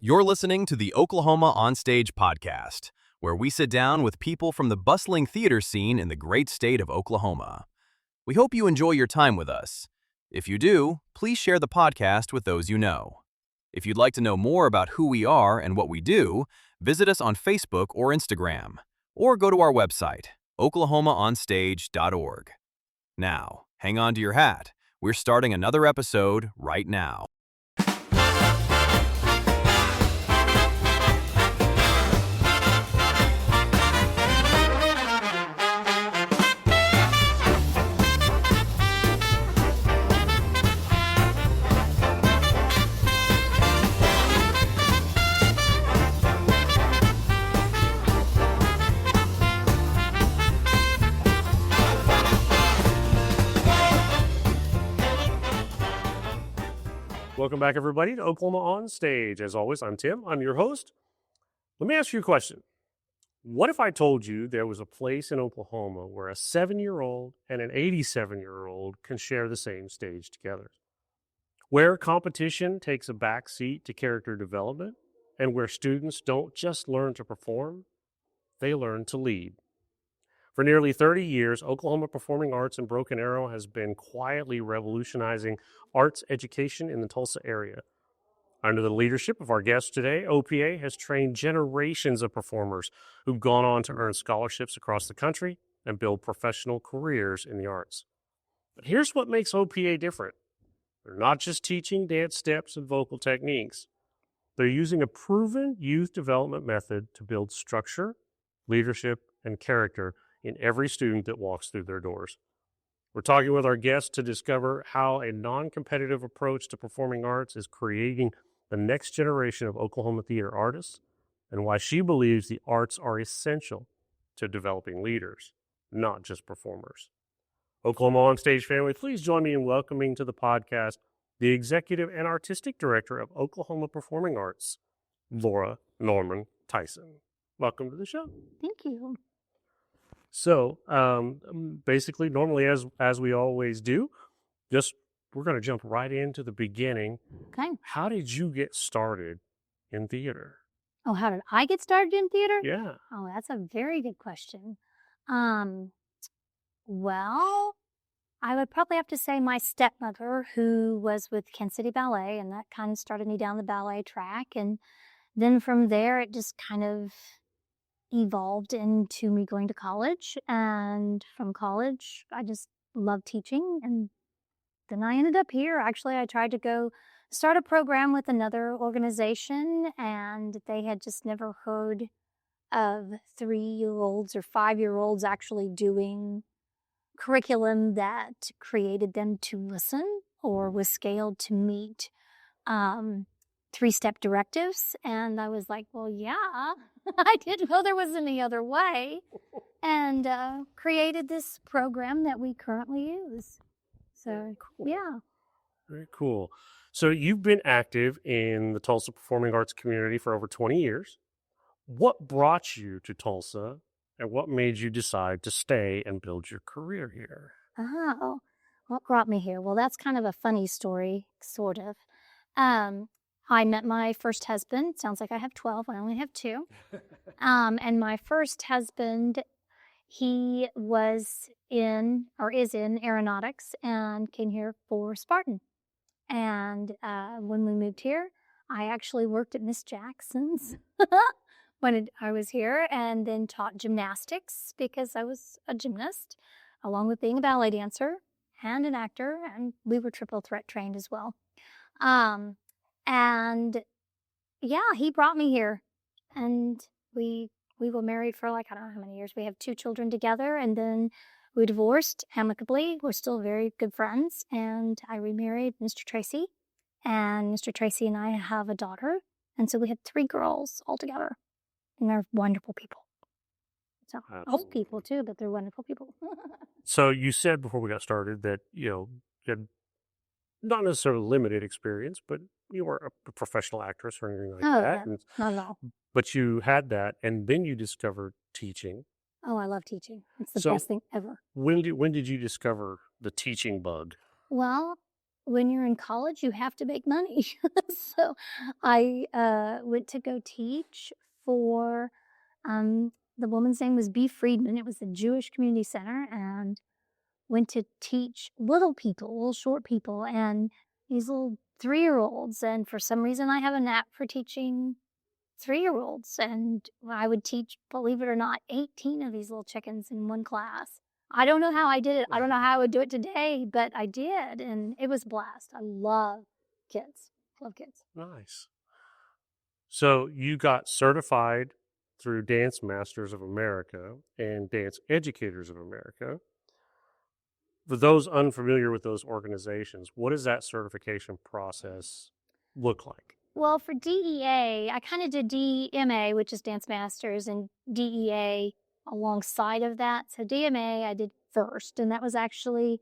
You're listening to the Oklahoma Onstage podcast, where we sit down with people from the bustling theater scene in the great state of Oklahoma. We hope you enjoy your time with us. If you do, please share the podcast with those you know. If you'd like to know more about who we are and what we do, visit us on Facebook or Instagram, or go to our website, oklahomaonstage.org. Now, hang on to your hat. We're starting another episode right now. Welcome back, everybody, to Oklahoma On Stage. As always, I'm Tim. I'm your host. Let me ask you a question. What if I told you there was a place in Oklahoma where a 7-year-old and an 87-year-old can share the same stage together? Where competition takes a back seat to character development, and where students don't just learn to perform, they learn to lead. For nearly 30 years, Oklahoma Performing Arts in Broken Arrow has been quietly revolutionizing arts education in the Tulsa area. Under the leadership of our guest today, OPA has trained generations of performers who've gone on to earn scholarships across the country and build professional careers in the arts. But here's what makes OPA different. They're not just teaching dance steps and vocal techniques. They're using a proven youth development method to build structure, leadership, and character in every student that walks through their doors. We're talking with our guests to discover how a non-competitive approach to performing arts is creating the next generation of Oklahoma theater artists, and why she believes the arts are essential to developing leaders, not just performers. Oklahoma On Stage family, please join me in welcoming to the podcast the Executive and Artistic Director of Oklahoma Performing Arts, Norman Tyson. Welcome to the show. Thank you. So, basically, normally, as we always do, we're going to jump right into the beginning. Okay. How did you get started in theater? Oh, how did I get started in theater? Yeah. Oh, that's a very good question. Well, I would probably have to say my stepmother, who was with Kansas City Ballet, and that kind of started me down the ballet track. And then from there, it just kind of evolved into me going to college, and from college I just loved teaching, and then I ended up here. Actually, I tried to go start a program with another organization, and they had just never heard of 3-year-olds or 5-year-olds actually doing curriculum that created them to listen or was scaled to meet 3-step directives. And I was like, well, yeah, I didn't know there was any other way, and created this program that we currently use. So, cool. Yeah. Very cool. So you've been active in the Tulsa performing arts community for over 20 years. What brought you to Tulsa, and what made you decide to stay and build your career here? Oh, what brought me here? Well, that's kind of a funny story, sort of. I met my first husband. Sounds like I have 12. I only have 2. And my first husband, he is in aeronautics and came here for Spartan. And when we moved here, I actually worked at Miss Jackson's when I was here, and then taught gymnastics because I was a gymnast, along with being a ballet dancer and an actor, and we were triple threat trained as well. And yeah, he brought me here, and we were married for like, I don't know how many years. We have 2 children together, and then we divorced amicably. We're still very good friends, and I remarried Mr. Tracy, and Mr. Tracy and I have a daughter, and so we had 3 girls altogether, and they're wonderful people. So old people too, but they're wonderful people. So you said before we got started that, you had not necessarily limited experience, but you weren't a professional actress or anything like that. Yeah, not at all. But you had that, and then you discovered teaching. Oh, I love teaching. It's the best thing ever. When did you discover the teaching bug? Well, when you're in college, you have to make money. So I went to go teach for, the woman's name was B. Friedman. It was a Jewish community center, and went to teach little people, little short people, and these little 3-year-olds. And for some reason, I have a knack for teaching 3-year-olds. And I would teach, believe it or not, 18 of these little chickens in one class. I don't know how I did it. I don't know how I would do it today, but I did. And it was a blast. I love kids. Love kids. Nice. So you got certified through Dance Masters of America and Dance Educators of America. For those unfamiliar with those organizations, what does that certification process look like? Well, for DEA, I kind of did DMA, which is Dance Masters, and DEA alongside of that. So DMA I did first, and that was actually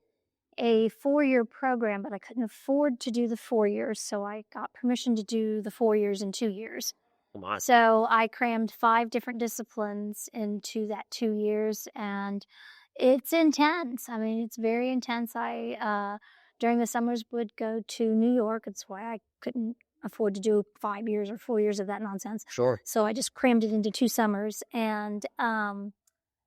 a 4-year program, but I couldn't afford to do the 4 years, so I got permission to do the 4 years in 2 years. Oh my. So I crammed 5 different disciplines into that 2 years, and it's intense. I mean, it's very intense. I during the summers would go to New York. That's why I couldn't afford to do 5 years or 4 years of that nonsense. Sure. So I just crammed it into 2 summers, and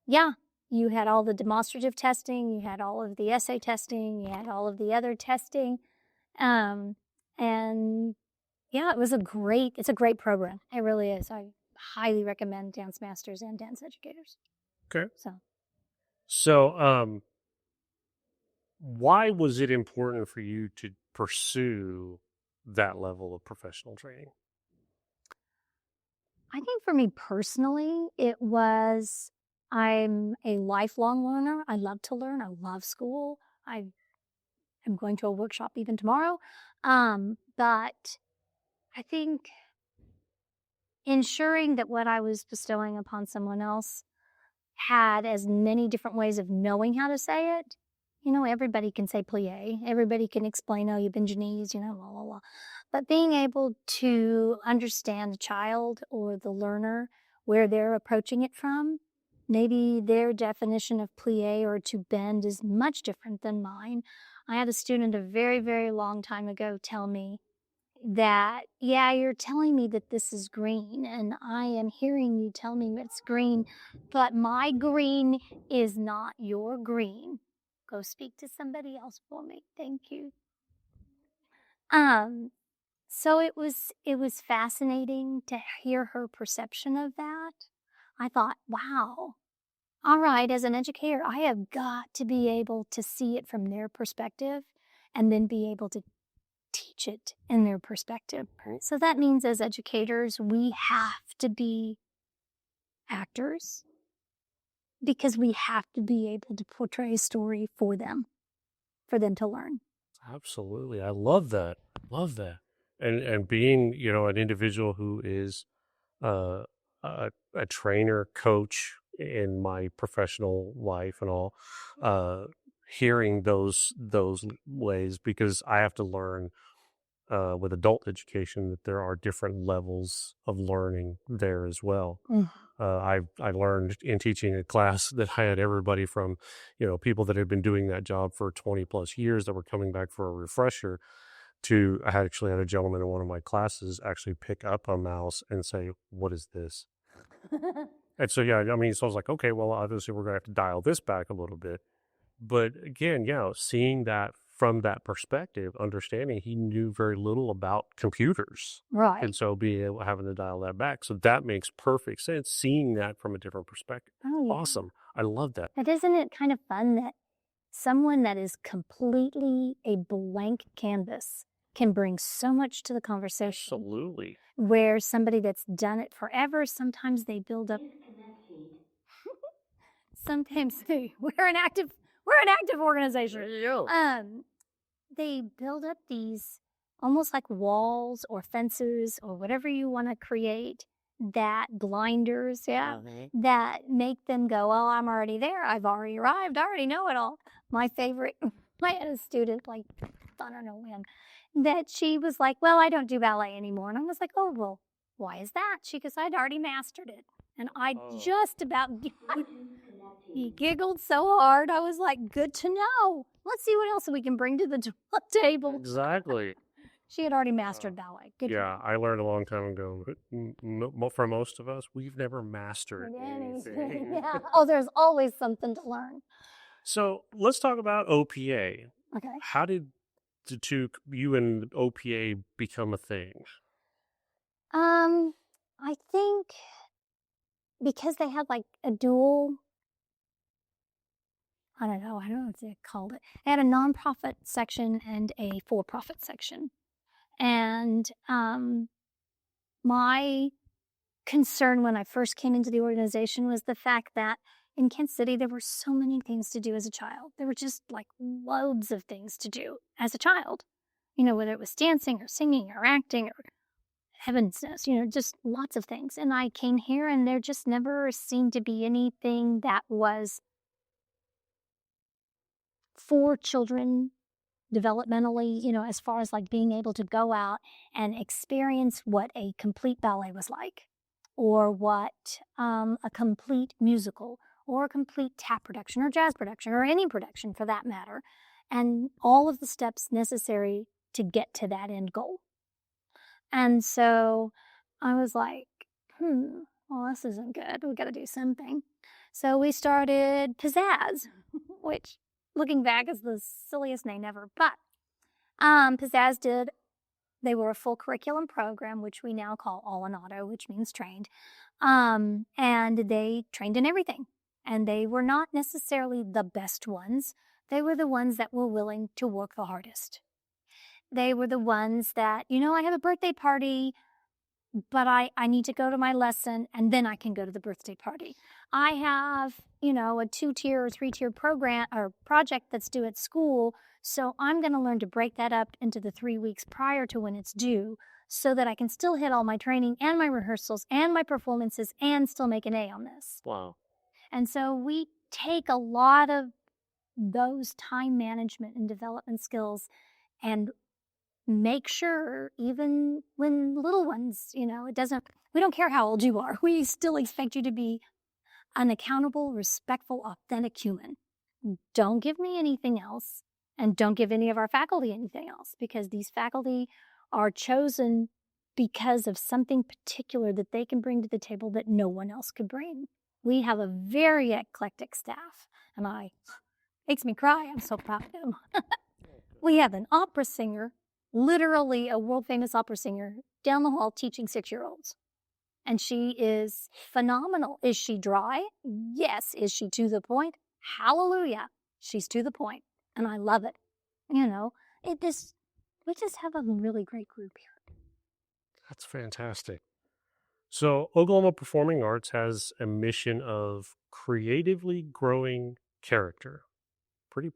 yeah, you had all the demonstrative testing, you had all of the essay testing, you had all of the other testing, and yeah, it's a great program. It really is. I highly recommend Dance Masters and Dance Educators. Okay. So Why was it important for you to pursue that level of professional training? I think for me personally, it was, I'm a lifelong learner. I love to learn. I love school. I am going to a workshop even tomorrow. But I think ensuring that what I was bestowing upon someone else had as many different ways of knowing how to say it. You know, everybody can say plie. Everybody can explain, oh, you bend your knees, you know, blah, blah, blah. But being able to understand the child or the learner, where they're approaching it from, maybe their definition of plie or to bend is much different than mine. I had a student a very, very long time ago tell me that, yeah, you're telling me that this is green, and I am hearing you tell me it's green, but my green is not your green. Go speak to somebody else for me. Thank you. So it was fascinating to hear her perception of that. I thought, wow. All right, as an educator, I have got to be able to see it from their perspective and then be able to teach it in their perspective. So that means as educators, we have to be actors because we have to be able to portray a story for them to learn. Absolutely. I love that. Love that. And being, you know, an individual who is a trainer, coach in my professional life and all, hearing those ways, because I have to learn with adult education that there are different levels of learning there as well. I learned in teaching a class that I had everybody from, you know, people that had been doing that job for 20 plus years that were coming back for a refresher, to I actually had a gentleman in one of my classes actually pick up a mouse and say, "What is this?" And so, yeah, I mean, so I was like, okay, well, obviously we're going to have to dial this back a little bit. But again, yeah, seeing that from that perspective, understanding he knew very little about computers. Right. And so being able, having to dial that back. So that makes perfect sense, seeing that from a different perspective. Oh, yeah. Awesome. I love that. But isn't it kind of fun that someone that is completely a blank canvas can bring so much to the conversation? Absolutely. Where somebody that's done it forever, sometimes they build up. Sometimes we're an active organization. They build up these almost like walls or fences or whatever you want to create, that blinders, that make them go, well, I'm already there. I've already arrived. I already know it all. My favorite, I had a student, like, I don't know when, that she was like, well, I don't do ballet anymore. And I was like, oh, well, why is that? She goes, I'd already mastered it. And I just about, He giggled so hard. I was like, good to know. Let's see what else we can bring to the table. Exactly. She had already mastered ballet. Good. Yeah, I learned a long time ago. But for most of us, we've never mastered anything. Yeah. Oh, there's always something to learn. So let's talk about OPA. Okay. How did you and OPA become a thing? I think because they had like a dual, I don't know what they called it. They had a nonprofit section and a for-profit section. And my concern when I first came into the organization was the fact that in Kansas City, there were so many things to do as a child. There were just like loads of things to do as a child, whether it was dancing or singing or acting or heavens knows, just lots of things. And I came here and there just never seemed to be anything that was for children developmentally, as far as like being able to go out and experience what a complete ballet was like, or what a complete musical, or a complete tap production, or jazz production, or any production for that matter, and all of the steps necessary to get to that end goal. And so I was like, well, this isn't good. We got to do something. So we started Pizzazz, which looking back is the silliest name ever. But Pizzazz they were a full curriculum program, which we now call All in Auto, which means trained. And they trained in everything. And they were not necessarily the best ones. They were the ones that were willing to work the hardest. They were the ones that, I have a birthday party, but I need to go to my lesson and then I can go to the birthday party. I have, a 2-tier or 3-tier program or project that's due at school. So I'm going to learn to break that up into the 3 weeks prior to when it's due so that I can still hit all my training and my rehearsals and my performances and still make an A on this. Wow. And so we take a lot of those time management and development skills and make sure even when little ones, we don't care how old you are. We still expect you to be an accountable, respectful, authentic human. Don't give me anything else. And don't give any of our faculty anything else, because these faculty are chosen because of something particular that they can bring to the table that no one else could bring. We have a very eclectic staff, and makes me cry. I'm so proud of them. We have an opera singer, literally a world-famous opera singer, down the hall teaching 6-year-olds. And she is phenomenal. Is she dry? Yes. Is she to the point? Hallelujah. She's to the point. And I love it. We just have a really great group here. That's fantastic. So Oklahoma Performing Arts has a mission of creatively growing character. Pretty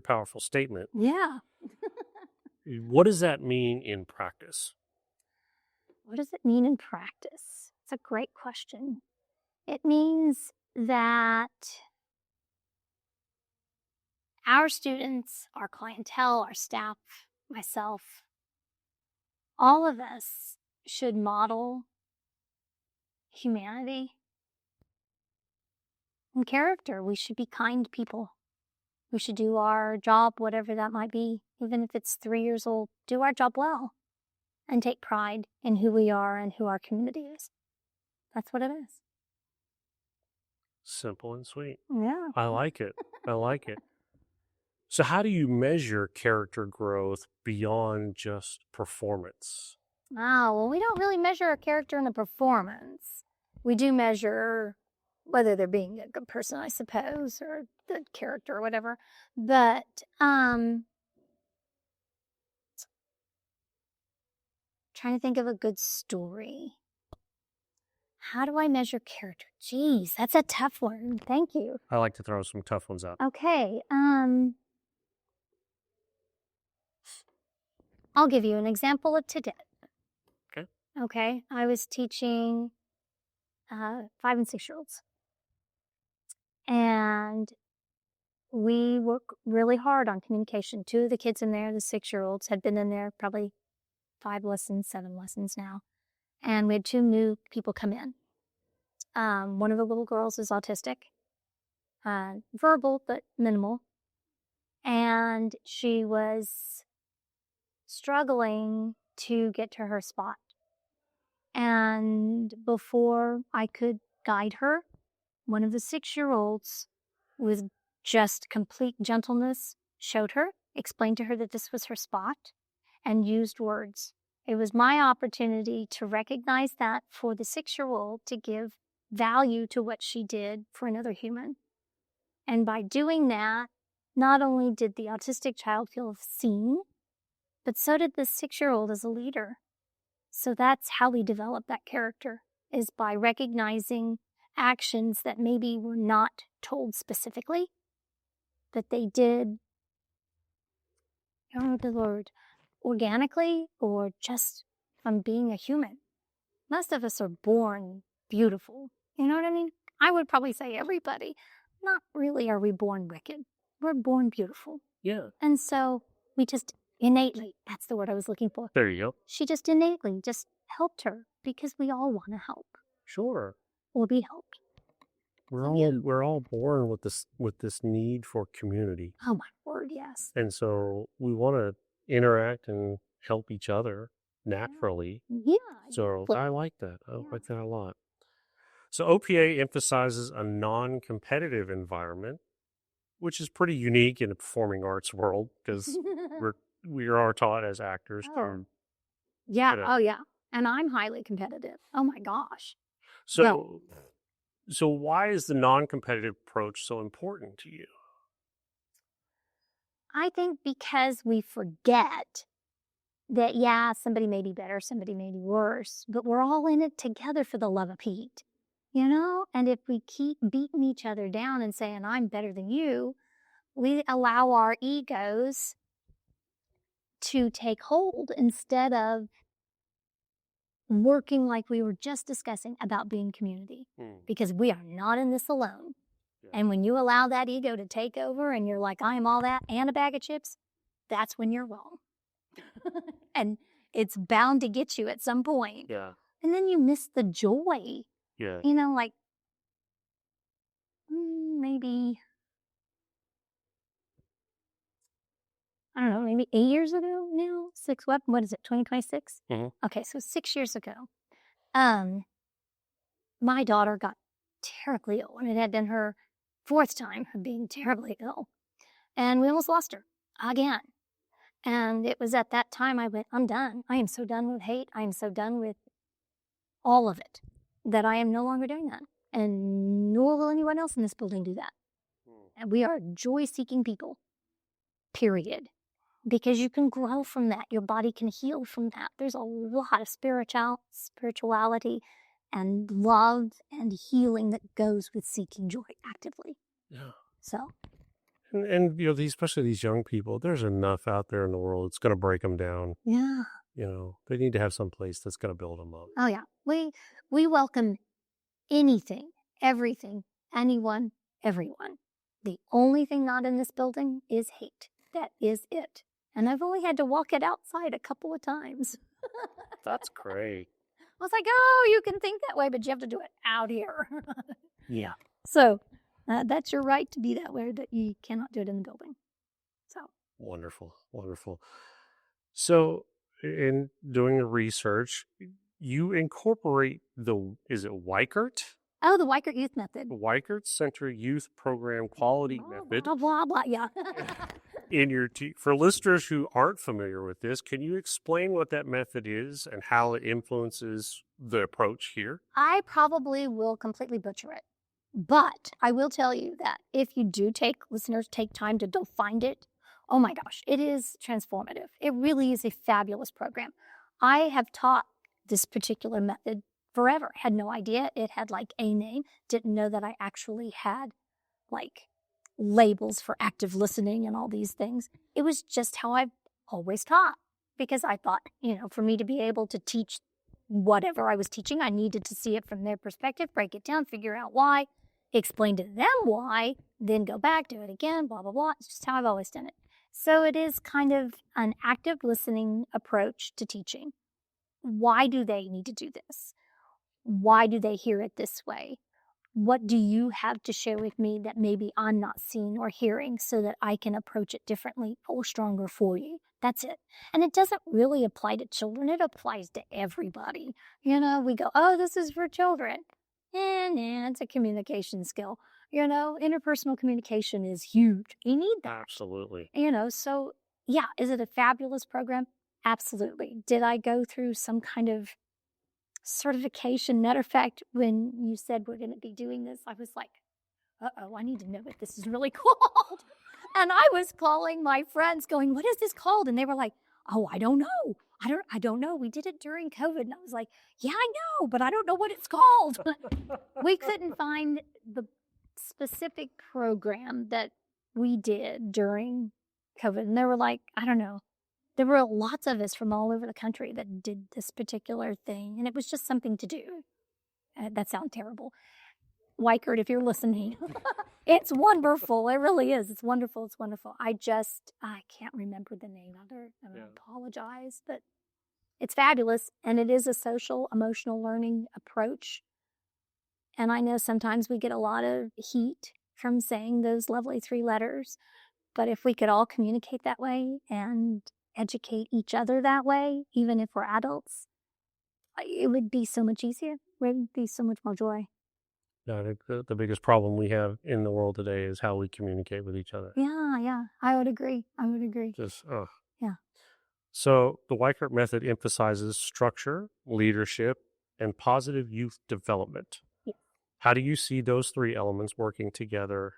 powerful statement. Yeah. What does that mean in practice? What does it mean in practice? It's a great question. It means that our students, our clientele, our staff, myself, all of us should model humanity and character. We should be kind people. We should do our job, whatever that might be, even if it's 3 years old. Do our job well and take pride in who we are and who our community is. That's what it is. Simple and sweet. Yeah. I like it. I like it. So how do you measure character growth beyond just performance? Well, we don't really measure a character in a performance. We do measure whether they're being a good person, I suppose, or a good character or whatever. But trying to think of a good story. How do I measure character? Geez, that's a tough one. Thank you. I like to throw some tough ones out. Okay. I'll give you an example of today. Okay. I was teaching 5 and 6-year-olds. And we work really hard on communication. 2 of the kids in there, the 6-year-olds, had been in there probably 5 lessons, 7 lessons now. And we had 2 new people come in. One of the little girls is autistic. verbal but minimal. And she was struggling to get to her spot. And before I could guide her, one of the 6-year-olds, with just complete gentleness, showed her, explained to her that this was her spot, and used words. It was my opportunity to recognize that for the 6-year-old to give value to what she did for another human. And by doing that, not only did the autistic child feel seen, but so did the 6-year-old as a leader. So that's how we develop that character, is by recognizing actions that maybe were not told specifically, but they did, oh, the Lord, organically or just from being a human. Most of us are born beautiful. You know what I mean? I would probably say everybody. Not really are we born wicked. We're born beautiful. Yeah. And so we just innately, that's the word I was looking for. There you go. She just innately just helped her because we all want to help Sure. or be helped. We're all born with this need for community. Oh my word, yes. And so we want to interact and help each other naturally. Yeah. So exactly. I like that. I Yeah. like that a lot. So OPA emphasizes a non-competitive environment, which is pretty unique in the performing arts world because we are taught as actors Oh. to. Yeah. Kinda- Oh yeah. And I'm highly competitive. Oh my gosh. So so why is the non-competitive approach so important to you? I think because we forget that, yeah, somebody may be better, somebody may be worse, but we're all in it together for the love of Pete, you know? And if we keep beating each other down and saying, I'm better than you, we allow our egos to take hold instead of working like we were just discussing about being community, because we are not in this alone. Yeah. And when you allow that ego to take over and you're like, I am all that and a bag of chips, that's when you're wrong. And it's bound to get you at some point. Yeah. And then you miss the joy. Yeah. You know, like maybe, I don't know, maybe 8 years ago now? What is it, 2026? Mhm. Okay, so 6 years ago, my daughter got terribly ill, and it had been her 4th time of being terribly ill. And we almost lost her again. And it was at that time I went, I'm done. I am so done with hate. I am so done with all of it that I am no longer doing that. And nor will anyone else in this building do that. And we are joy-seeking people, period. Because you can grow from that. Your body can heal from that. There's a lot of spirituality and love and healing that goes with seeking joy actively. Yeah. So. And you know, especially these young people, there's enough out there in the world. It's going to break them down. Yeah. You know, they need to have some place that's going to build them up. Oh yeah. We welcome anything, everything, anyone, everyone. The only thing not in this building is hate. That is it. And I've only had to walk it outside a couple of times. That's great. I was like, oh, you can think that way, but you have to do it out here. Yeah. So that's your right to be that way, that you cannot do it in the building. So Wonderful. Wonderful. So in doing the research, you incorporate is it Weichert? Oh, the Weichert Youth Method. Weichert Center Youth Program Quality Method. Blah, blah, blah, yeah. In your for listeners who aren't familiar with this, can you explain what that method is and how it influences the approach here? I probably will completely butcher it. But I will tell you that if you do listeners take time to find it, oh my gosh, it is transformative. It really is a fabulous program. I have taught this particular method forever. Had no idea it had like a name. Didn't know that I actually had like labels for active listening and all these things. It was just how I've always taught, because I thought, for me to be able to teach whatever I was teaching, I needed to see it from their perspective, break it down, figure out why, explain to them why, then go back, do it again, blah, blah, blah. It's just how I've always done it. So it is kind of an active listening approach to teaching. Why do they need to do this? Why do they hear it this way? What do you have to share with me that maybe I'm not seeing or hearing so that I can approach it differently or stronger for you? That's it. And it doesn't really apply to children. It applies to everybody. We go, oh, this is for children. Nah, it's a communication skill. Interpersonal communication is huge. You need that. Absolutely. So yeah, is it a fabulous program? Absolutely. Did I go through some kind of certification? Matter of fact, when you said we're going to be doing this, I was like, uh-oh, I need to know what this is really called. And I was calling my friends going, what is this called? And they were like, oh, I don't know. I don't know. We did it during COVID. And I was like, yeah, I know, but I don't know what it's called. We couldn't find the specific program that we did during COVID. And they were like, I don't know. There were lots of us from all over the country that did this particular thing. And it was just something to do. That sounds terrible. Weichert, if you're listening, it's wonderful. It really is. It's wonderful. It's wonderful. I can't remember the name of it. And I apologize, but it's fabulous. And it is a social, emotional learning approach. And I know sometimes we get a lot of heat from saying those lovely 3 letters, but if we could all communicate that way and educate each other that way, even if we're adults, it would be so much easier. It would be so much more joy. Yeah, I think the biggest problem we have in the world today is how we communicate with each other. Yeah, I would agree. Just, Yeah. So the Weichert method emphasizes structure, leadership, and positive youth development. Yeah. How do you see those 3 elements working together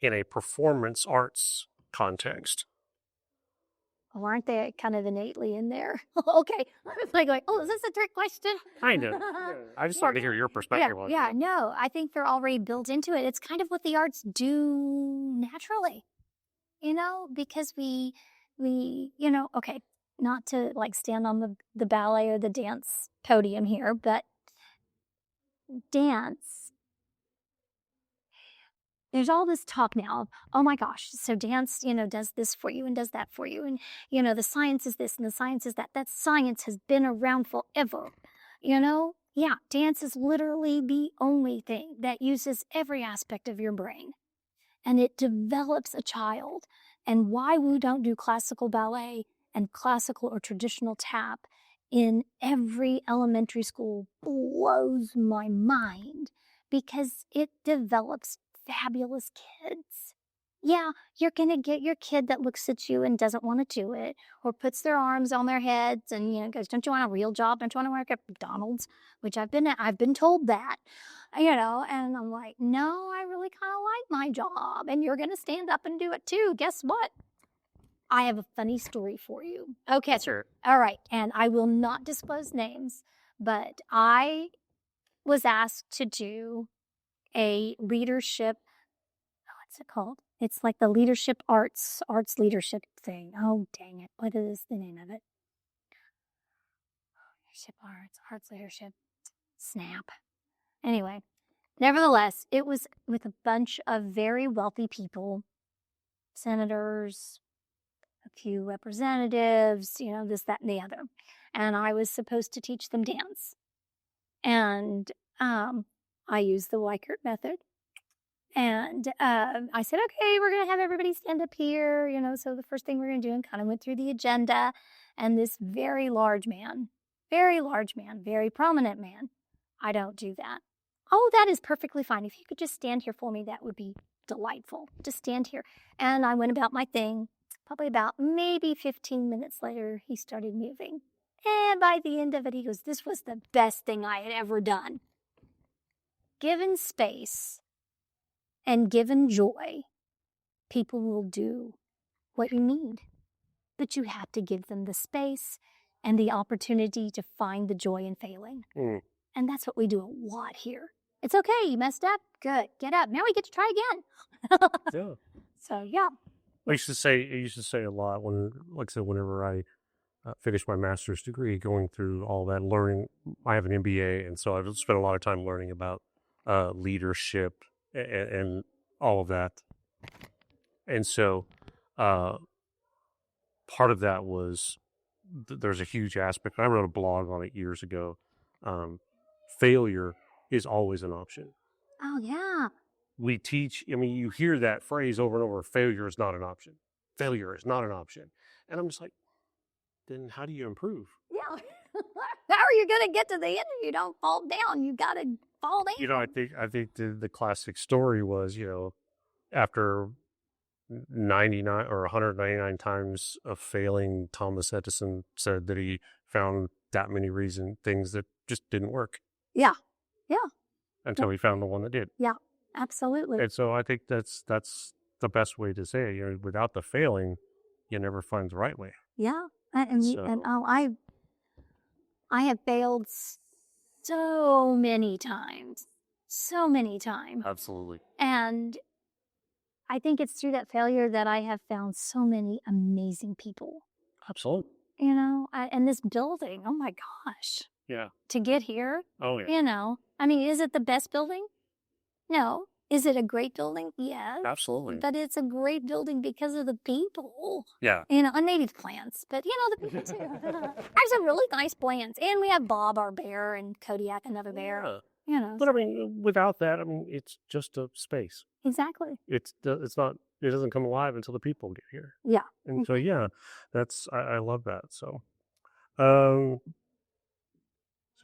in a performance arts context? Well, aren't they kind of innately in there? Okay. I was like, oh, is this a trick question? Kind of. I just wanted to hear your perspective on it. Yeah, no, I think they're already built into it. It's kind of what the arts do naturally, because we, okay, not to like stand on the ballet or the dance podium here, but dance, there's all this talk now of, oh my gosh, so dance, does this for you and does that for you. And, the science is this and the science is that. That science has been around forever, Yeah, dance is literally the only thing that uses every aspect of your brain. And it develops a child. And why we don't do classical ballet and classical or traditional tap in every elementary school blows my mind, because it develops fabulous kids. Yeah, you're going to get your kid that looks at you and doesn't want to do it, or puts their arms on their heads and, goes, don't you want a real job? Don't you want to work at McDonald's? Which I've been told that, and I'm like, no, I really kind of like my job, and you're going to stand up and do it too. Guess what? I have a funny story for you. Okay. Sure. All right. And I will not disclose names, but I was asked to do a leadership, what's it called? It's like the leadership arts leadership thing. Oh, dang it. What is the name of it? Leadership arts leadership, snap. Anyway, nevertheless, it was with a bunch of very wealthy people, senators, a few representatives, this, that, and the other. And I was supposed to teach them dance. And I used the Weichert method. And I said, okay, we're going to have everybody stand up here, so the first thing we're going to do, and kind of went through the agenda. And this very large man, very prominent man, I don't do that. Oh, that is perfectly fine. If you could just stand here for me, that would be delightful. Just stand here. And I went about my thing. Probably about maybe 15 minutes later, he started moving. And by the end of it, he goes, this was the best thing I had ever done. Given space and given joy, people will do what you need. But you have to give them the space and the opportunity to find the joy in failing. And that's what we do a lot here. It's okay, you messed up, good, get up. Now we get to try again. Yeah. So, yeah. I used to say a lot whenever I finished my master's degree, going through all that learning. I have an MBA, and so I've spent a lot of time learning about leadership and all of that. And so part of that was there's a huge aspect. I wrote a blog on it years ago. Failure is always an option. Oh, yeah. We teach, I mean, you hear that phrase over and over, failure is not an option. Failure is not an option. And I'm just like, then how do you improve? Yeah. How are you going to get to the end if you don't fall down? You got to fall down. You know, I think the classic story was, you know, after 99 or 199 times of failing, Thomas Edison said that he found that many things that just didn't work. Yeah. Until he found the one that did. Yeah, absolutely. And so I think that's the best way to say it. You know, without the failing, you never find the right way. Yeah. I have failed so many times. So many times. Absolutely. And I think it's through that failure that I have found so many amazing people. Absolutely. You know, and this building, oh my gosh. Yeah. To get here. Oh, yeah. You know, I mean, is it the best building? No. Is it a great building? Yes. Absolutely. But it's a great building because of the people. Yeah. You know, and maybe the plants, but you know, the people too. There's some really nice plants. And we have Bob, our bear, and Kodiak, another bear. Yeah. You know. But I mean, without that, I mean, it's just a space. Exactly. It doesn't come alive until the people get here. Yeah. And so, yeah, I love that. So,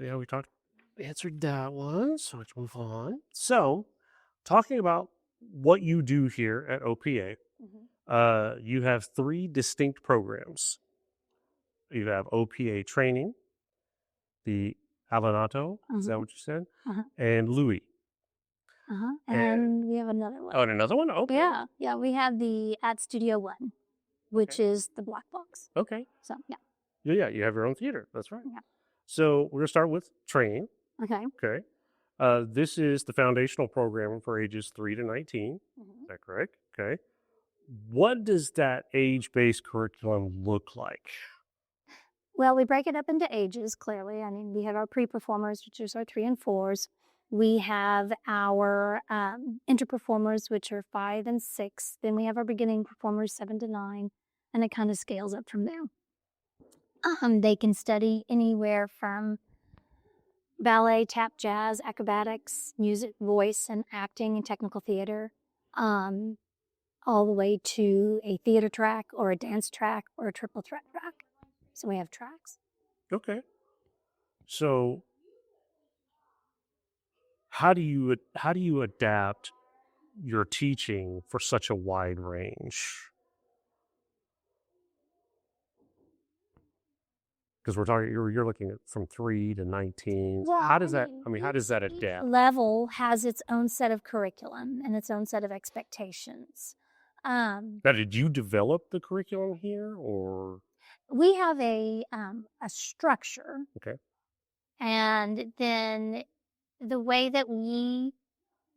yeah, answered that one. So let's move on. So, talking about what you do here at OPA, you have 3 distinct programs. You have OPA training, the Alanato, is that what you said? And Louis. And we have another one. Oh, and another one? Okay. Yeah. Yeah, we have the at Studio One, which is the black box. Okay. So, yeah. Yeah, you have your own theater. That's right. Yeah. So we're going to start with training. Okay. Okay. This is the foundational program for ages 3 to 19. Is that correct? Okay. What does that age-based curriculum look like? Well, we break it up into ages, clearly. I mean, we have our pre-performers, which is our 3 and 4s. We have our inter-performers, which are 5 and 6. Then we have our beginning performers, 7 to 9. And it kind of scales up from there. They can study anywhere from ballet, tap, jazz, acrobatics, music, voice, and acting and technical theater, all the way to a theater track or a dance track or a triple threat track. So we have tracks. Okay. So how do you adapt your teaching for such a wide range? Because we're talking, you're looking at from 3 to 19. Well, how does that adapt? Each level has its own set of curriculum and its own set of expectations. Now, did you develop the curriculum here, or? We have a structure. Okay. And then the way that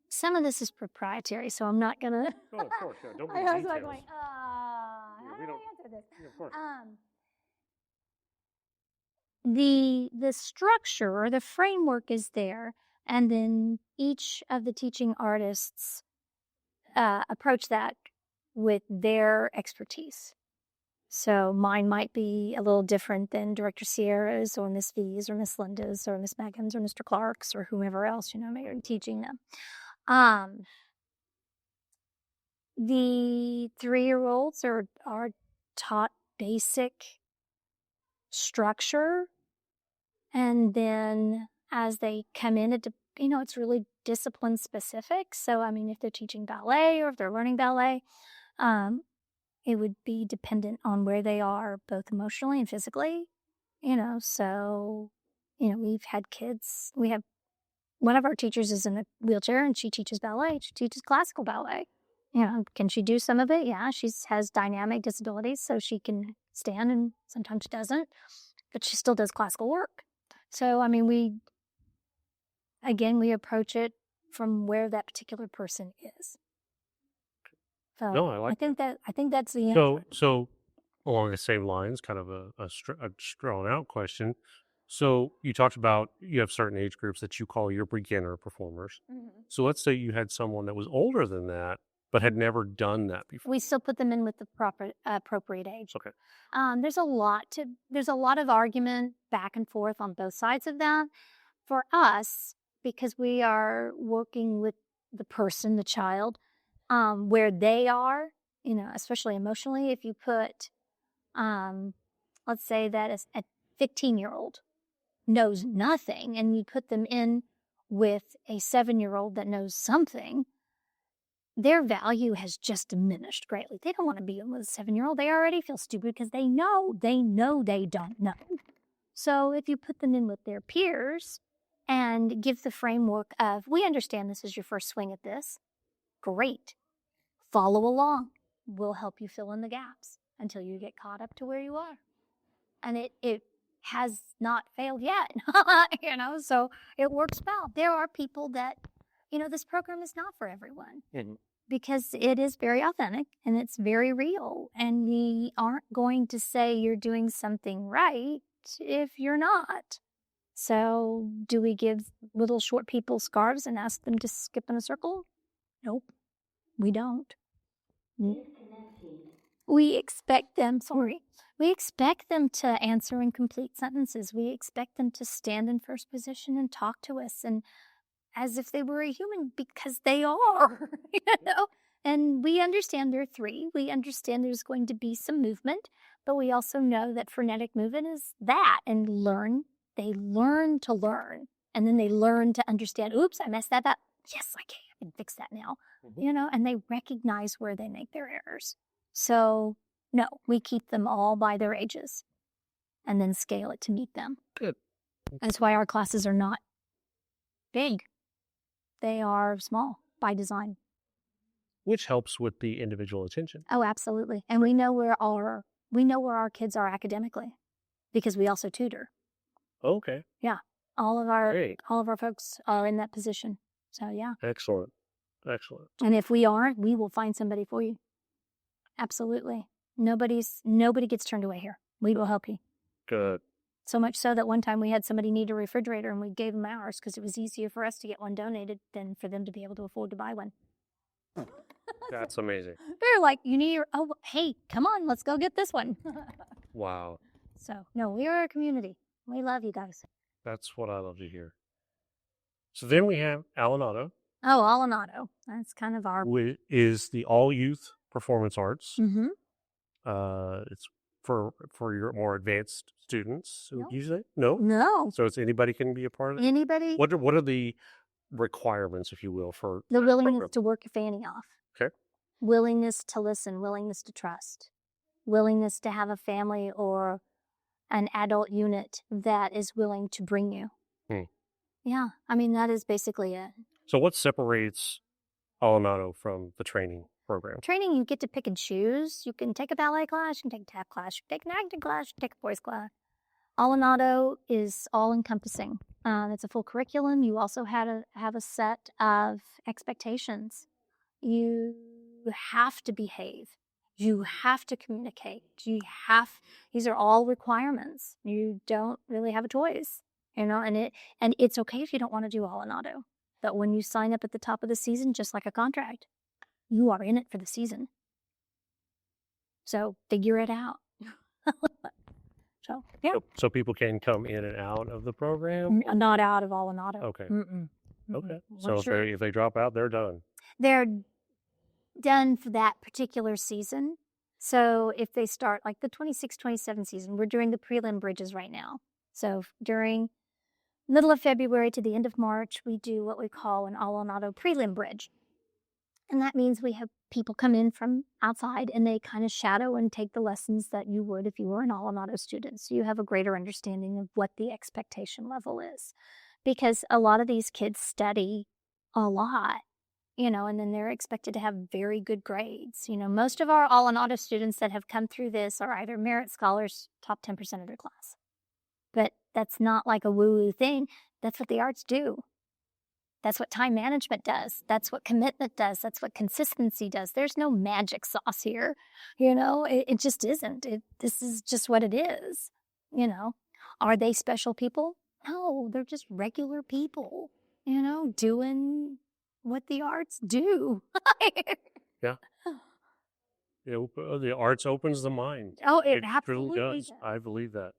some of this is proprietary, so I'm not gonna. Oh, of course, yeah. Don't be I was details. like, how do I answer this? Yeah, of course. The structure or the framework is there, and then each of the teaching artists approach that with their expertise. So mine might be a little different than Director Sierra's or Miss V's or Miss Linda's or Miss Megan's or Mr. Clark's or whomever else, may be teaching them. The 3-year-olds are taught basic structure, and then as they come in, it's really discipline specific. So, I mean, if they're teaching ballet or if they're learning ballet, it would be dependent on where they are, both emotionally and physically, So, we've had kids. We have one of our teachers is in a wheelchair and she teaches ballet. She teaches classical ballet. Can she do some of it? Yeah, she has dynamic disabilities, so she can stand and sometimes she doesn't, but she still does classical work. So, I mean, we approach it from where that particular person is. So No, I like that. I think that's the answer. So along the same lines, kind of a drawn out question. So you talked about you have certain age groups that you call your beginner performers. So let's say you had someone that was older than that, but had never done that before. We still put them in with the proper appropriate age. Okay. There's a lot of argument back and forth on both sides of that. For us, because we are working with the person, the child, where they are, especially emotionally. If you put, let's say that a 15-year-old knows nothing, and you put them in with a 7-year-old that knows something, their value has just diminished greatly. They don't want to be with a 7-year-old. They already feel stupid because they know they don't know. So if you put them in with their peers and give the framework of, we understand this is your first swing at this, great. Follow along. We'll help you fill in the gaps until you get caught up to where you are. And it has not failed yet, so it works well. There are people that, this program is not for everyone. Because it is very authentic and it's very real. And we aren't going to say you're doing something right if you're not. So do we give little short people scarves and ask them to skip in a circle? Nope, we don't. We expect them to answer in complete sentences. We expect them to stand in first position and talk to us and as if they were a human, because they are, And we understand they're 3. We understand there's going to be some movement, but we also know that frenetic movement is that. And they learn to learn. And then they learn to understand, oops, I messed that up. Yes, I can fix that now, and they recognize where they make their errors. So, no, we keep them all by their ages and then scale it to meet them. Good. That's why our classes are not big. They are small by design. Which helps with the individual attention. Oh, absolutely. And we know where our kids are academically because we also tutor. Okay. Yeah. All of our folks are in that position. So, yeah. Excellent. And if we aren't, we will find somebody for you. Absolutely. Nobody gets turned away here. We will help you. Good. So much so that one time we had somebody need a refrigerator and we gave them ours because it was easier for us to get one donated than for them to be able to afford to buy one. That's amazing. They're like, hey, come on, let's go get this one. Wow. So, no, we are a community. We love you guys. That's what I love to hear. So then we have Alanado. Oh, Alanado. That's kind of our... Which is the all-youth performance arts. Mm-hmm. It's for your more advanced students, No. usually? No? No. So it's anybody can be a part of it? Anybody? What are the requirements, if you will, for The willingness program? to work your fanny off. Okay. Willingness to listen, willingness to trust, willingness to have a family or an adult unit that is willing to bring you. Yeah, I mean, that is basically it. So what separates Alanado from the training program? Training, you get to pick and choose. You can take a ballet class, you can take a tap class, you can take an acting class, you can take a voice class. Alanado is all-encompassing. It's a full curriculum. You also have a set of expectations. You have to behave. You have to communicate. These are all requirements. You don't really have a choice, and it's okay if you don't want to do Alanado. But when you sign up at the top of the season, just like a contract, you are in it for the season. So figure it out. So, yeah. So people can come in and out of the program? Not out of Alanado. Okay. Mm-mm. Okay. Well, So if they drop out, they're done. They're done for that particular season. So if they start like the 26-27 season, we're doing the prelim bridges right now. So during middle of February to the end of March, we do what we call an Alanado prelim bridge. And that means we have people come in from outside and they kind of shadow and take the lessons that you would if you were an Alanado student. So you have a greater understanding of what the expectation level is. Because a lot of these kids study a lot, and then they're expected to have very good grades. Most of our Alanado students that have come through this are either merit scholars, top 10% of their class. But that's not like a woo-woo thing. That's what the arts do. That's what time management does. That's what commitment does. That's what consistency does. There's no magic sauce here. It just isn't. This is just what it is. Are they special people? No, they're just regular people, doing what the arts do. Yeah. The arts opens the mind. Oh, it really absolutely does. does. I believe that.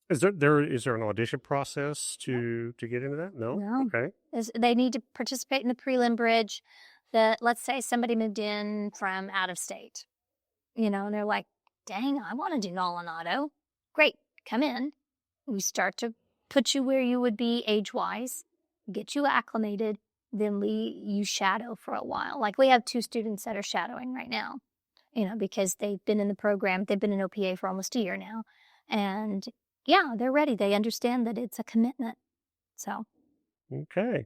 Is there an audition process to get into that? No? No. Okay. They need to participate in the prelim bridge. Let's say somebody moved in from out of state, and they're like, dang, I want to do all in auto. Great, come in. We start to put you where you would be age-wise, get you acclimated, then you shadow for a while. Like we have 2 students that are shadowing right now, because they've been in the program. They've been in OPA for almost a year now. And yeah, they're ready. They understand that it's a commitment. So. Okay.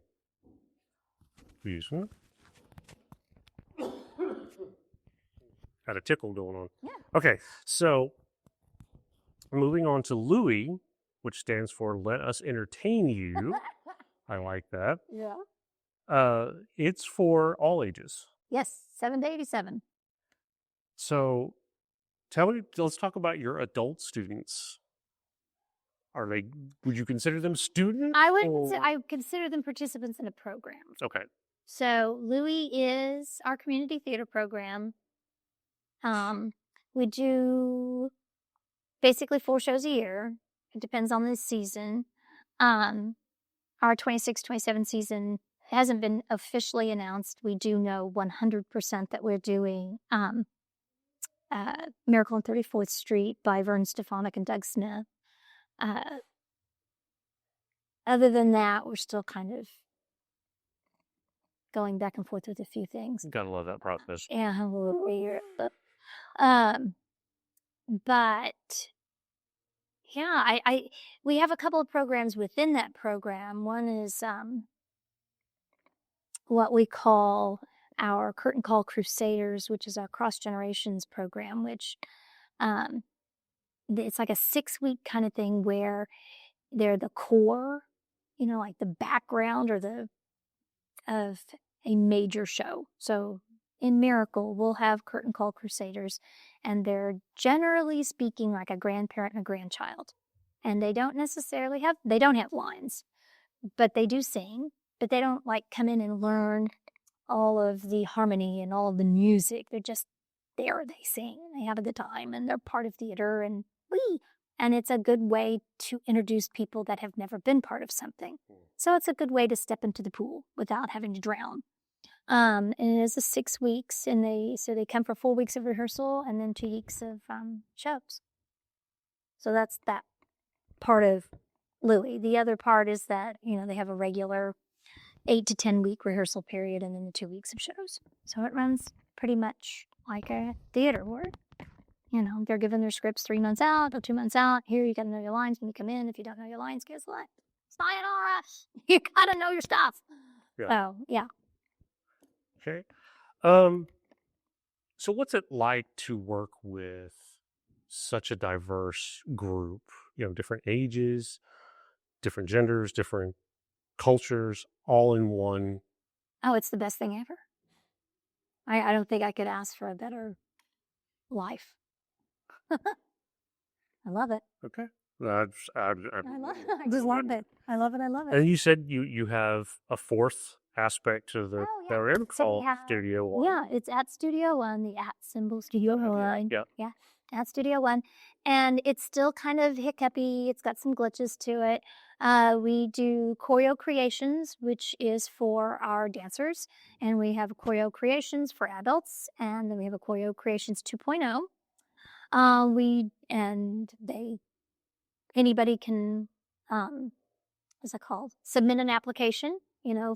Please. Got a tickle going on. Yeah. Okay, so moving on to Louie, which stands for Let Us Entertain You. I like that. Yeah. It's for all ages. Yes, 7 to 87. So let's talk about your adult students. Would you consider them students? I consider them participants in a program. Okay. So Louie is our community theater program. We do basically 4 shows a year. It depends on the season. Our 26-27 season hasn't been officially announced. We do know 100% that we're doing Miracle on 34th Street by Vern Stefanik and Doug Smith. Other than that, we're still kind of going back and forth with a few things. Gotta love that process. Yeah, but yeah, we have a couple of programs within that program. One is what we call our Curtain Call Crusaders, which is our cross generations program, which it's like a 6-week kind of thing where they're the core, like the background of a major show. So in Miracle, we'll have Curtain Call Crusaders, and they're generally speaking like a grandparent and a grandchild. And they don't have lines, but they do sing, but they don't like come in and learn all of the harmony and all of the music. They're just there. They sing, they have a good time, and they're part of theater, and it's a good way to introduce people that have never been part of something. So it's a good way to step into the pool without having to drown. And it is 6 weeks, and they come for 4 weeks of rehearsal and then 2 weeks of shows. So that's that part of Louie. The other part is that, they have a regular 8 to 10 week rehearsal period and then the 2 weeks of shows. So it runs pretty much like a theater would. They're given their scripts 3 months out or 2 months out. Here, you got to know your lines when you come in. If you don't know your lines, guess what? Sayonara. You got to know your stuff. Yeah. So, yeah. Okay. So what's it like to work with such a diverse group? Different ages, different genders, different cultures, all in one. Oh, it's the best thing ever. I don't think I could ask for a better life. I love it. Okay. I just love it. I love it. And you said you have a fourth aspect to the Miracle Studio One. Yeah, it's at Studio One, the at symbol Studio One. Yeah. At Studio One. And it's still kind of hiccupy. It's got some glitches to it. We do choreo creations, which is for our dancers. And we have choreo creations for adults. And then we have a choreo creations 2.0. Anybody can, what's it called? Submit an application,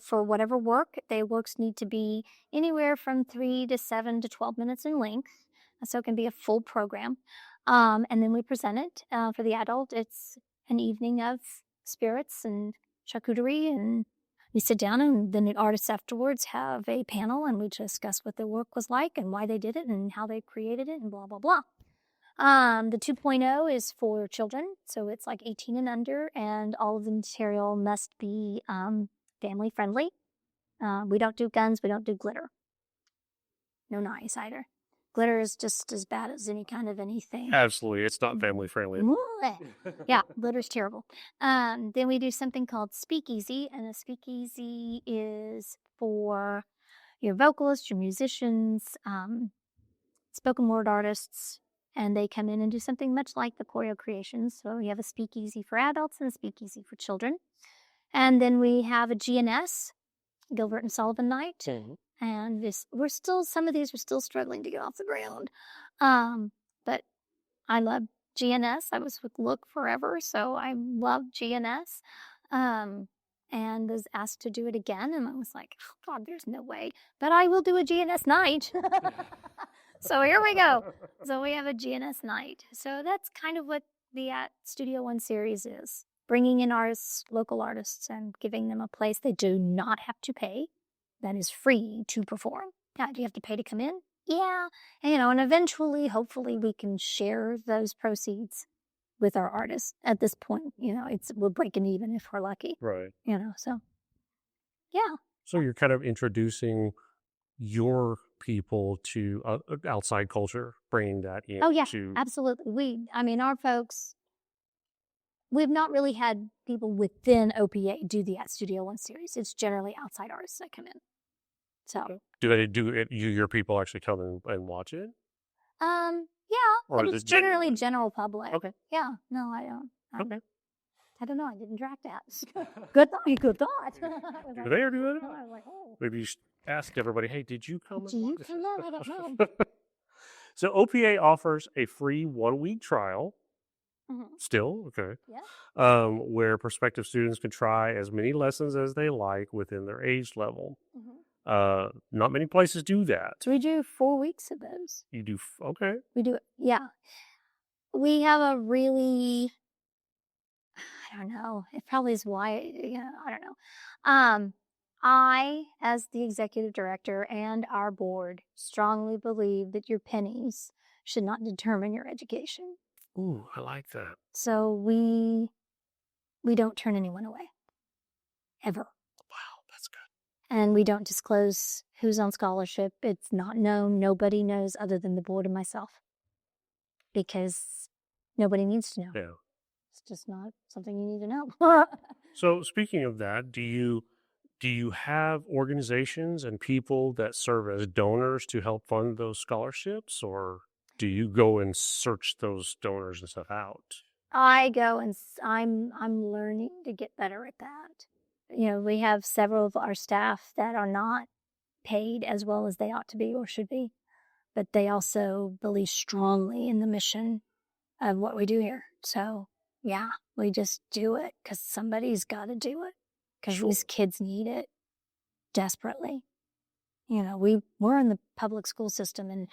for whatever work. The works need to be anywhere from 3 to 7 to 12 minutes in length. So it can be a full program. And then we present it. For the adult, it's an evening of spirits and charcuterie, and we sit down, and then the artists afterwards have a panel, and we discuss what their work was like and why they did it and how they created it and blah, blah, blah. The 2.0 is for children, so it's like 18 and under, and all of the material must be family friendly. We don't do guns, we don't do glitter. No knives either. Glitter is just as bad as any kind of anything. Absolutely, it's not family friendly. Yeah, glitter's terrible. Then we do something called speakeasy, and a speakeasy is for your vocalists, your musicians, spoken word artists, and they come in and do something much like the choreo creations. So we have a speakeasy for adults and a speakeasy for children. And then we have a GNS, Gilbert and Sullivan night. And some of these are still struggling to get off the ground. But I love GNS. I was with Look forever, so I love GNS. And was asked to do it again, and I was like, oh, God, there's no way. But I will do a GNS night. So here we go. So we have a GNS night. So that's kind of what the Studio One series is. Bringing in artists, local artists, and giving them a place they do not have to pay. That is free to perform. Yeah, do you have to pay to come in? Yeah. And, and eventually, hopefully, we can share those proceeds with our artists. At this point, we're breaking even if we're lucky. Right. So, yeah. So you're kind of introducing your people to outside culture, bringing that in. Oh, yeah, absolutely. Our folks, we've not really had people within OPA do the Studio One series. It's generally outside artists that come in. So do your people actually come and watch it? Yeah, or but it's generally general public. Okay. Yeah, no, I don't. Okay. I don't know. I didn't track that. Good thought. Do they or do they not? I was like, oh. Maybe you should ask everybody, hey, did you come? Do you come on? I don't know. So OPA offers a free 1-week trial. Still, okay. Yeah. Where prospective students can try as many lessons as they like within their age level. Not many places do that. So we do 4 weeks of those. You do, okay. We do it, yeah. We have a really, I don't know, it probably is why, I don't know. I, as the executive director and our board, strongly believe that your pennies should not determine your education. Ooh, I like that. So we don't turn anyone away. Ever. Wow, that's good. And we don't disclose who's on scholarship. It's not known. Nobody knows other than the board and myself. Because nobody needs to know. Yeah. It's just not something you need to know. So speaking of that, do you have organizations and people that serve as donors to help fund those scholarships, or do you go and search those donors and stuff out? I go and I'm learning to get better at that. We have several of our staff that are not paid as well as they ought to be or should be, but they also believe strongly in the mission of what we do here. So yeah, we just do it because somebody's got to do it because these kids need it desperately. We're in the public school system, and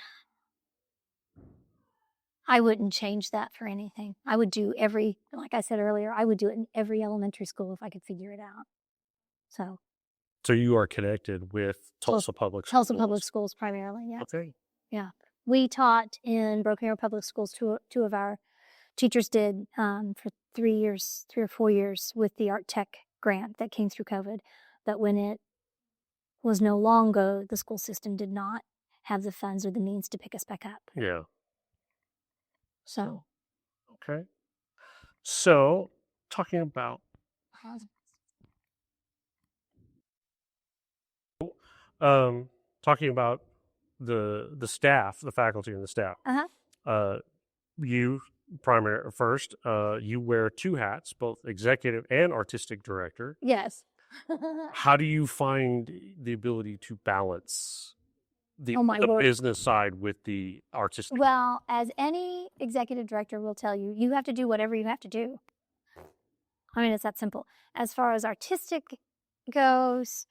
I wouldn't change that for anything. I would do like I said earlier, I would do it in every elementary school if I could figure it out. So you are connected with Tulsa Public Schools? Tulsa Public Schools primarily, yeah. Okay. Yeah. We taught in Broken Arrow Public Schools. Two of our teachers did for 3 or 4 years with the Art Tech grant that came through COVID. But when it was no longer, the school system did not have the funds or the means to pick us back up. Yeah. So. Okay. So, talking about the staff, the faculty and the staff. You you wear 2 hats, both executive and artistic director. Yes. How do you find the ability to balance the business side with the artistic? Well, as any executive director will tell you, you have to do whatever you have to do. It's that simple. As far as artistic goes,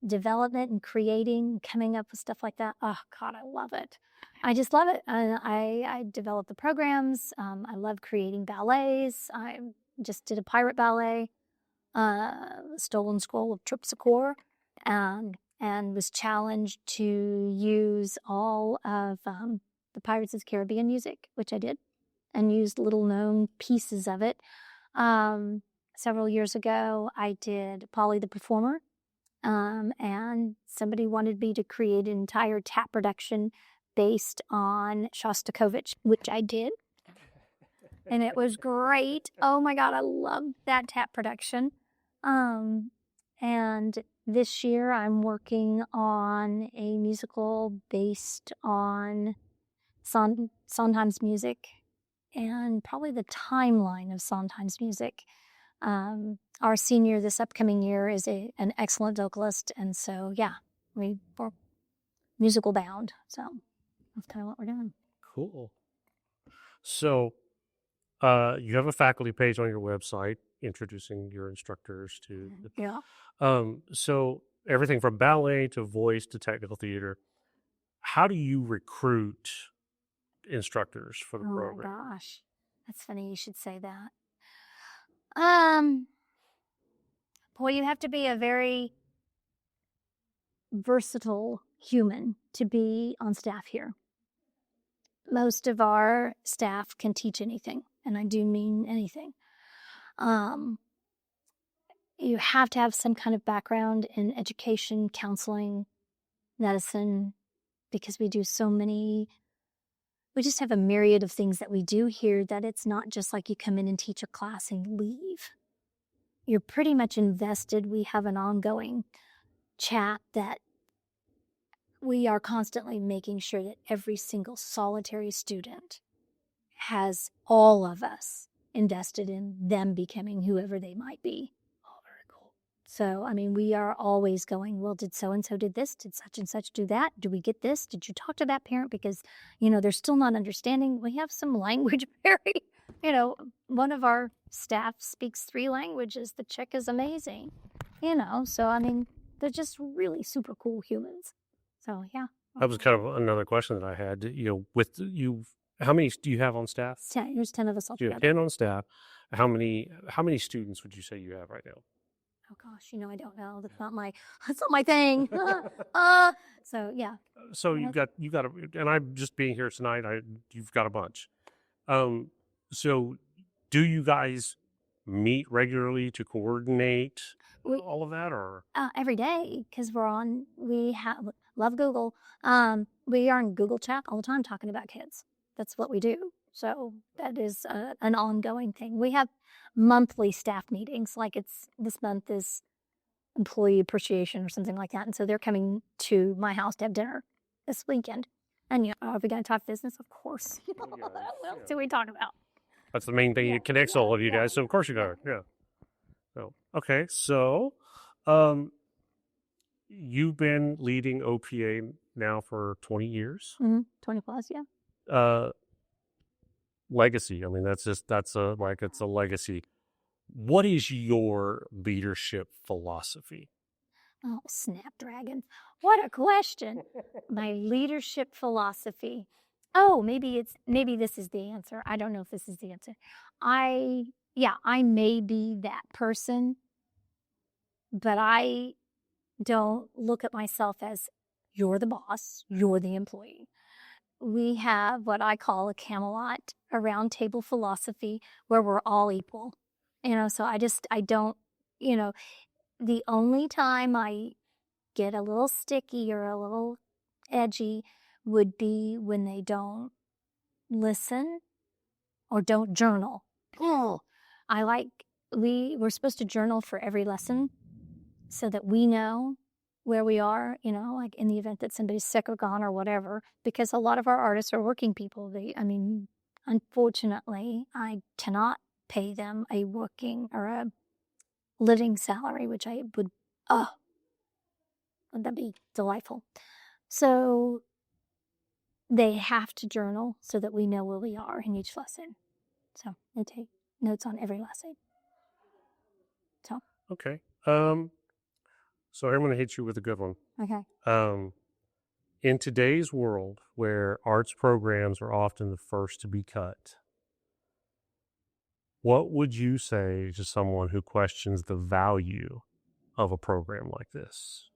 development and creating, coming up with stuff like that. Oh God, I love it. I just love it. I develop the programs. I love creating ballets. I just did a pirate ballet, Stolen Scroll of Terpsichore, and was challenged to use all of the Pirates of the Caribbean music, which I did, and used little known pieces of it. Several years ago, I did Polly the Performer. And somebody wanted me to create an entire tap production based on Shostakovich, which I did. And it was great. Oh my God, I loved that tap production. And this year I'm working on a musical based on Sondheim's music and probably the timeline of Sondheim's music. Our senior this upcoming year is an excellent vocalist, and so yeah, we're musical bound. So that's kind of what we're doing. Cool. So, you have a faculty page on your website introducing your instructors to. Yeah. So everything from ballet to voice to technical theater. How do you recruit instructors for the program? Oh my gosh, that's funny you should say that. Boy, you have to be a very versatile human to be on staff here. Most of our staff can teach anything, and I do mean anything. You have to have some kind of background in education, counseling, medicine, because we just have a myriad of things that we do here that it's not just like you come in and teach a class and leave. You're pretty much invested. We have an ongoing chat that we are constantly making sure that every single solitary student has all of us invested in them becoming whoever they might be. Oh, very cool. So, I mean, we are always going, well, did so-and-so did this? Did such and such do that? Do we get this? Did you talk to that parent? Because, they're still not understanding. We have some language one of our staff speaks 3 languages. The chick is amazing, so, I mean, they're just really super cool humans. So, yeah. That was kind of another question that I had. With you, how many do you have on staff? 10. There's 10 of us all You have together. 10 on staff. How many students would you say you have right now? Oh gosh, I don't know. That's not my thing. So yeah. So you've got and I'm just being here tonight. You've got a bunch. So do you guys meet regularly to coordinate all of that, or every day? Because we love Google. We are in Google chat all the time talking about kids. That's what we do. So that is an ongoing thing. We have monthly staff meetings. Like this month is employee appreciation or something like that. And so they're coming to my house to have dinner this weekend. And are we going to talk business? Of course. What else do we talk about? That's the main thing. It connects all of you guys. So of course you got it. Yeah. So okay. So, you've been leading OPA now for 20 years. 20 plus, yeah. Legacy. I mean, it's a legacy. What is your leadership philosophy? Oh, Snapdragon. What a question. My leadership philosophy. Oh, maybe this is the answer. I don't know if this is the answer. I may be that person, but I don't look at myself as you're the boss, you're the employee. We have what I call a Camelot, a round table philosophy where we're all equal. So I don't, the only time I get a little sticky or a little edgy would be when they don't listen or don't journal. Oh, we're supposed to journal for every lesson so that we know where we are, like in the event that somebody's sick or gone or whatever, because a lot of our artists are working people. Unfortunately, I cannot pay them a working or a living salary, which I would, that'd be delightful. So they have to journal so that we know where we are in each lesson. So they take notes on every lesson. So. Okay. So I'm going to hit you with a good one. Okay. In today's world where arts programs are often the first to be cut, what would you say to someone who questions the value of a program like this?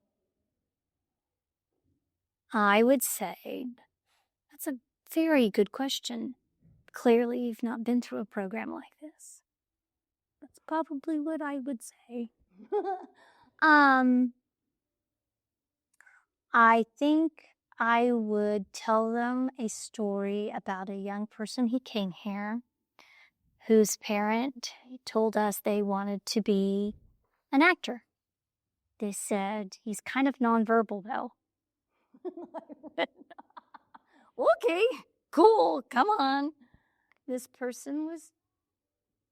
I would say that's a very good question. Clearly, you've not been through a program like this. That's probably what I would say. I think I would tell them a story about a young person who came here whose parent told us they wanted to be an actor. They said, he's kind of nonverbal though. Okay. cool, come on. This person was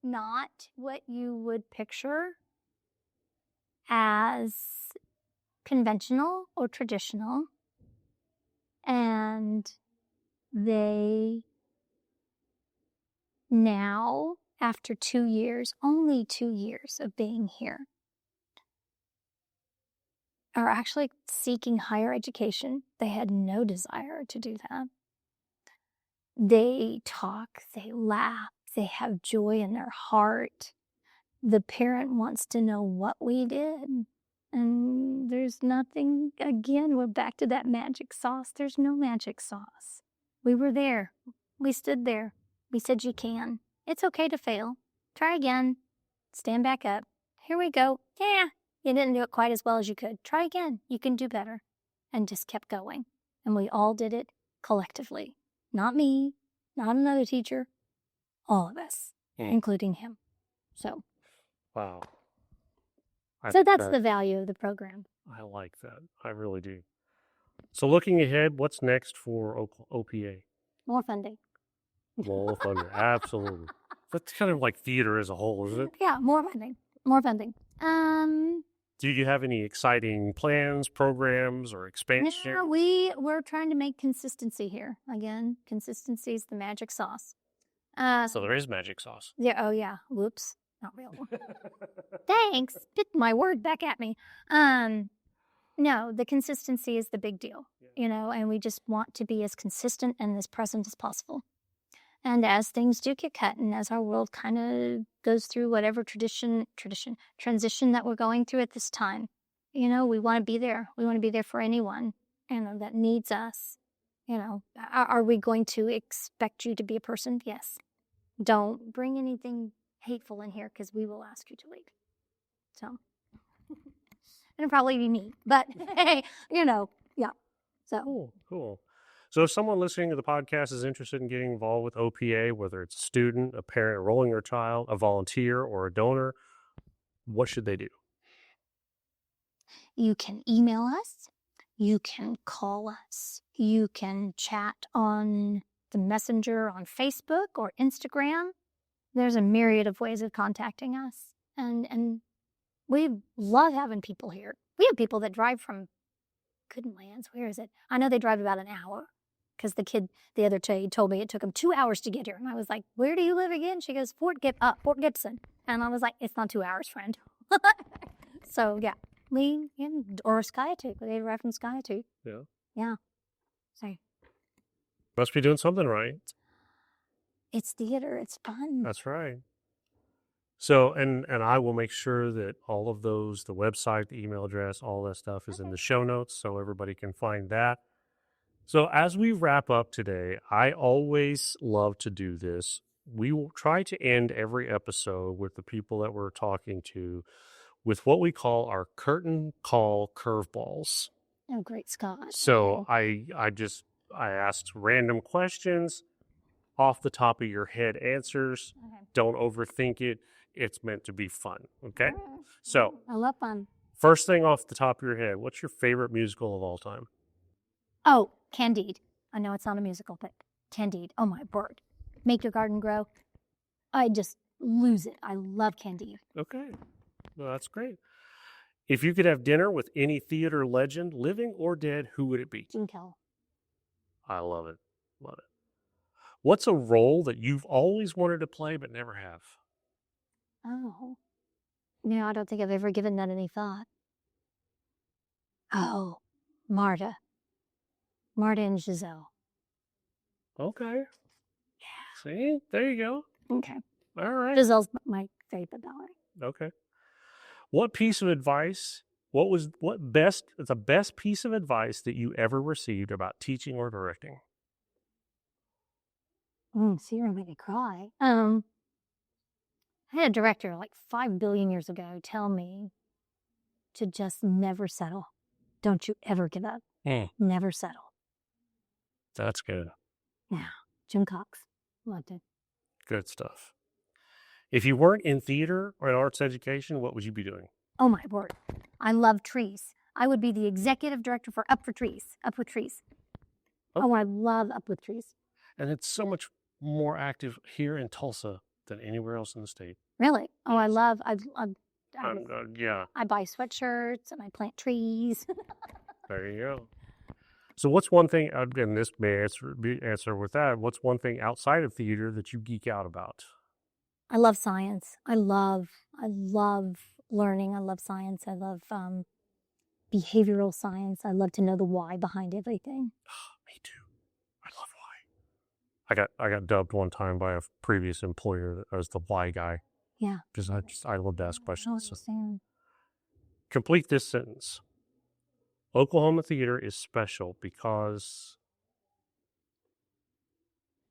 not what you would picture as conventional or traditional. And they now, after 2 years, only 2 years of being here, are actually seeking higher education. They had no desire to do that. They talk, they laugh, they have joy in their heart. The parent wants to know what we did. And there's nothing, again, we're back to that magic sauce. There's no magic sauce. We were there. We stood there. We said, you can. It's okay to fail. Try again. Stand back up. Here we go. Yeah, you didn't do it quite as well as you could. Try again. You can do better. And just kept going. And we all did it collectively. Not me, not another teacher, all of us, including him. So. Wow. So that's the value of the program. I like that. I really do. So looking ahead, what's next for OPA? More funding. More funding, absolutely. That's kind of like theater as a whole, isn't it? Yeah, more funding. More funding. Do you have any exciting plans, programs, or expansion? Yeah, we're trying to make consistency here. Again, consistency is the magic sauce. So there is magic sauce. Yeah. Oh, yeah. Whoops. Not real. Thanks. Spit my word back at me. No, the consistency is the big deal, and we just want to be as consistent and as present as possible. And as things do get cut, and as our world kind of goes through whatever transition that we're going through at this time, we want to be there. We want to be there for anyone, that needs us. Are we going to expect you to be a person? Yes. Don't bring anything hateful in here because we will ask you to leave. So, and it'll probably be me, but hey, yeah. So Cool. So if someone listening to the podcast is interested in getting involved with OPA, whether it's a student, a parent enrolling their child, a volunteer, or a donor, what should they do? You can email us. You can call us. You can chat on the messenger on Facebook or Instagram. There's a myriad of ways of contacting us. And we love having people here. We have people that drive from Goodlands. Where is it? I know they drive about an hour. Because the kid the other day told me it took him 2 hours to get here. And I was like, where do you live again? She goes, Fort Gibson. And I was like, it's not 2 hours, friend. So, yeah. Lee or Skiatook. They drive from Skiatook. Yeah. Yeah. So. Must be doing something right. It's theater. It's fun. That's right. So, and I will make sure that all of those, the website, the email address, all that stuff is in the show notes so everybody can find that. So as we wrap up today, I always love to do this. We will try to end every episode with the people that we're talking to with what we call our curtain call curveballs. Oh, great Scott. So I asked random questions, off the top of your head answers. Okay. Don't overthink it. It's meant to be fun. Okay. So I love fun. First thing off the top of your head, what's your favorite musical of all time? Oh, Candide. I know it's not a musical, but Candide. Oh, my word. Make Your Garden Grow. I just lose it. I love Candide. Okay. Well, that's great. If you could have dinner with any theater legend, living or dead, who would it be? Gene Kelly. I love it. Love it. What's a role that you've always wanted to play but never have? Oh. I don't think I've ever given that any thought. Oh, Marta. Marta and Giselle. Okay. Yeah. See? There you go. Okay. All right. Giselle's my favorite ballet. Okay. What piece of advice, the best piece of advice that you ever received about teaching or directing? Sierra made me cry. I had a director like 5 billion years ago tell me to just never settle. Don't you ever give up. Never settle. That's good. Yeah. Jim Cox. Loved it. Good stuff. If you weren't in theater or in arts education, what would you be doing? Oh, my word. I love trees. I would be the executive director for Up with Trees. Oh. Oh, I love Up with Trees. and it's so much more active here in Tulsa than anywhere else in the state. Really? Oh, I Yes. love, Yeah, I buy sweatshirts and I plant trees. there you go. So what's one thing, and this may answer with that, what's one thing outside of theater that you geek out about? I love science. I love learning. I love science. I love behavioral science. I love to know the why behind everything. Me too. I love why. I got dubbed one time by a previous employer as the why guy. Yeah. Because I love to ask I don't questions. So understand. complete this sentence. Oklahoma theater is special because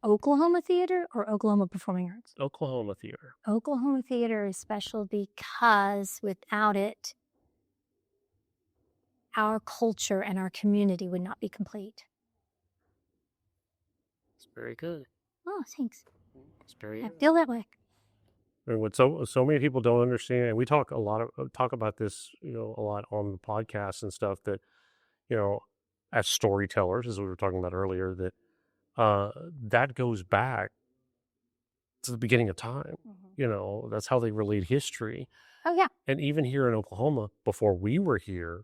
Oklahoma theater or Oklahoma Performing Arts? Oklahoma theater. Oklahoma theater is special because without it, our culture and our community would not be complete. It's very good. Oh, thanks. It's very I good. feel that way. And what so many people don't understand, and we talk about this, a lot on the podcast and stuff, that, as storytellers, as we were talking about earlier, that that goes back to the beginning of time. That's how they relate history. Oh, yeah. And even here in Oklahoma, before we were here,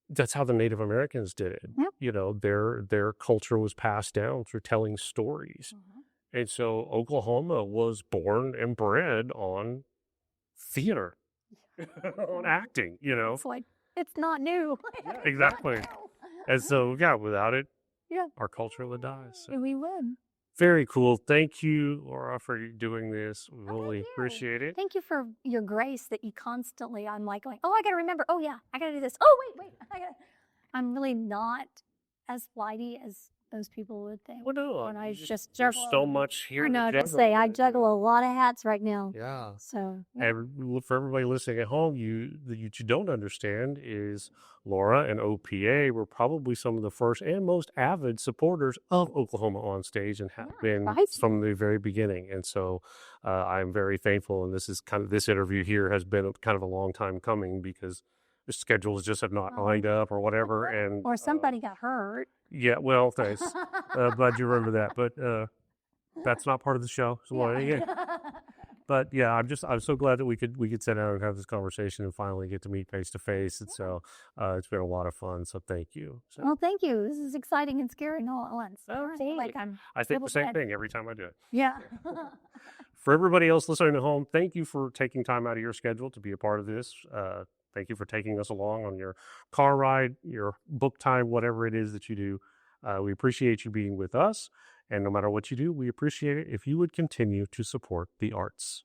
that's how the Native Americans did it. Yep. Their culture was passed down through telling stories. And so Oklahoma was born and bred on theater, on acting, It's like, it's not new. Yeah, exactly. And so, yeah, without it, Yeah. our culture would die. So. We would. Very cool. Thank you, Laura, for doing this. We Oh, really thank you. appreciate it. Thank you for your grace that you constantly, I'm like going, oh, I got to remember. Oh, yeah, I got to do this. Oh, wait. I'm really not as flighty as those people would think. Well, no, When I just there's juggle. so much here. I know, to to say, I juggle a lot of hats right now. Yeah. So, yeah. And for everybody listening at home, you don't understand is Laura and OPA were probably some of the first and most avid supporters of Oklahoma on Stage, and have been from the very beginning. And so I'm very thankful. And this interview here has been kind of a long time coming, because the schedules just have not lined up or whatever. And or somebody got hurt. Yeah, well, thanks. Glad you remember that. But that's not part of the show. So But yeah, I'm so glad that we could sit down and have this conversation and finally get to meet face to face. And so it's been a lot of fun. So thank you. So, Well, thank you. This is exciting and scary all at once. right. Like I think the same thing every time I do it. Yeah. For everybody else listening at home, thank you for taking time out of your schedule to be a part of this. Thank you for taking us along on your car ride, your book time, whatever it is that you do. We appreciate you being with us. And no matter what you do, we appreciate it if you would continue to support the arts.